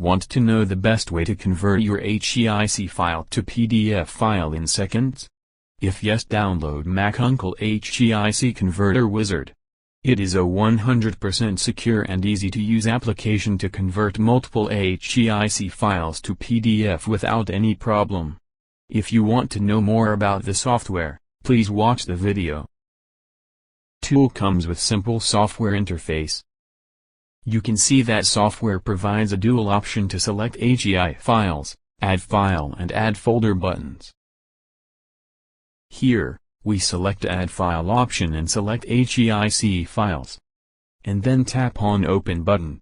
Want to know the best way to convert your HEIC file to PDF file in seconds? If yes, download Mac Uncle HEIC Converter Wizard. It is a 100% secure and easy to use application to convert multiple HEIC files to PDF without any problem. If you want to know more about the software, please watch the video. Tool comes with simple software interface. You can see that software provides a dual option to select HEIC files, add file and add folder buttons. Here, we select Add File option and select HEIC files. And then tap on Open button.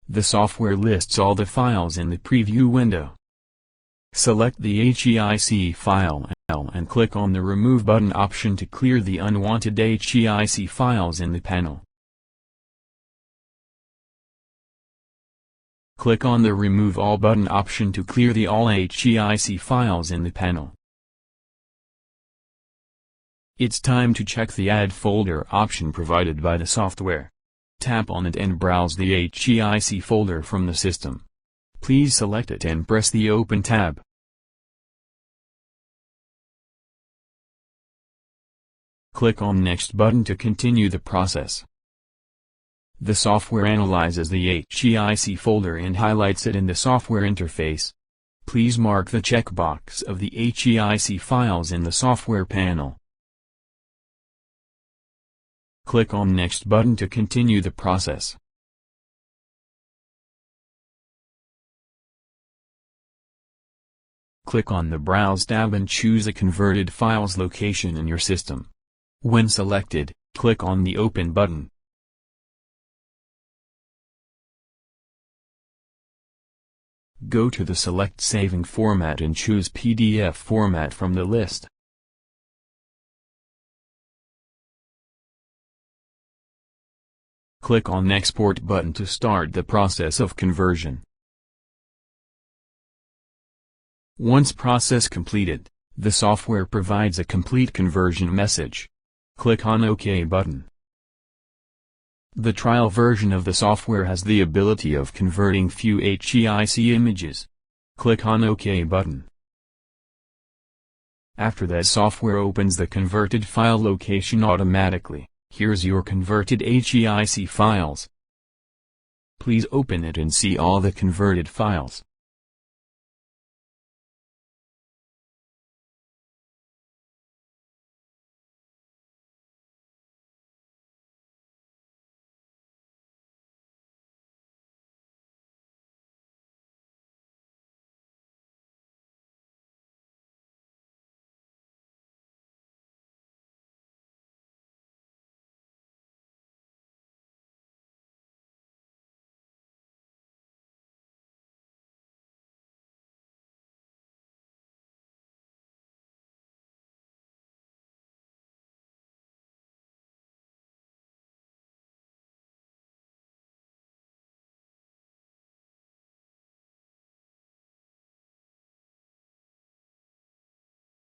The software lists all the files in the preview window. Select the HEIC file and click on the Remove button option to clear the unwanted HEIC files in the panel. Click on the Remove All button option to clear the all HEIC files in the panel. It's time to check the Add Folder option provided by the software. Tap on it and browse the HEIC folder from the system. Please select it and press the Open tab. Click on Next button to continue the process. The software analyzes the HEIC folder and highlights it in the software interface. Please mark the checkbox of the HEIC files in the software panel. Click on Next button to continue the process. Click on the Browse tab and choose a converted file's location in your system. When selected, click on the Open button. Go to the Select Saving Format and choose PDF format from the list. Click on Export button to start the process of conversion. Once process completed, the software provides a complete conversion message. Click on OK button. The trial version of the software has the ability of converting few HEIC images. Click on OK button. After that, software opens the converted file location automatically. Here's your converted HEIC files. Please open it and see all the converted files.